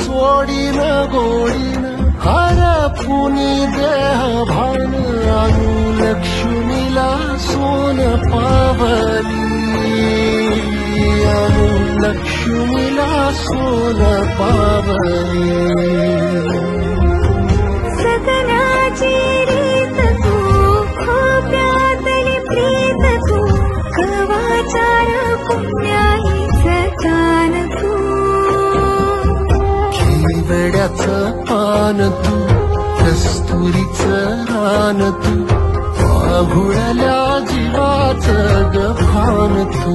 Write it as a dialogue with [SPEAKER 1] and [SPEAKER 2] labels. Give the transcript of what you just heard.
[SPEAKER 1] सोडीन Godin हरपुनी देह भान अनुलक्ष्मीला सोन पावली अनुलक्ष्मीला सोन पावली
[SPEAKER 2] सगळ्याची रीत तू खोप्यातली प्रीत तू कवाचार पुण्याईचं कान तू
[SPEAKER 1] वेड्याचं पान तू कस्तुरीचं रान तू आघुळल्या जीवाचं गफान तू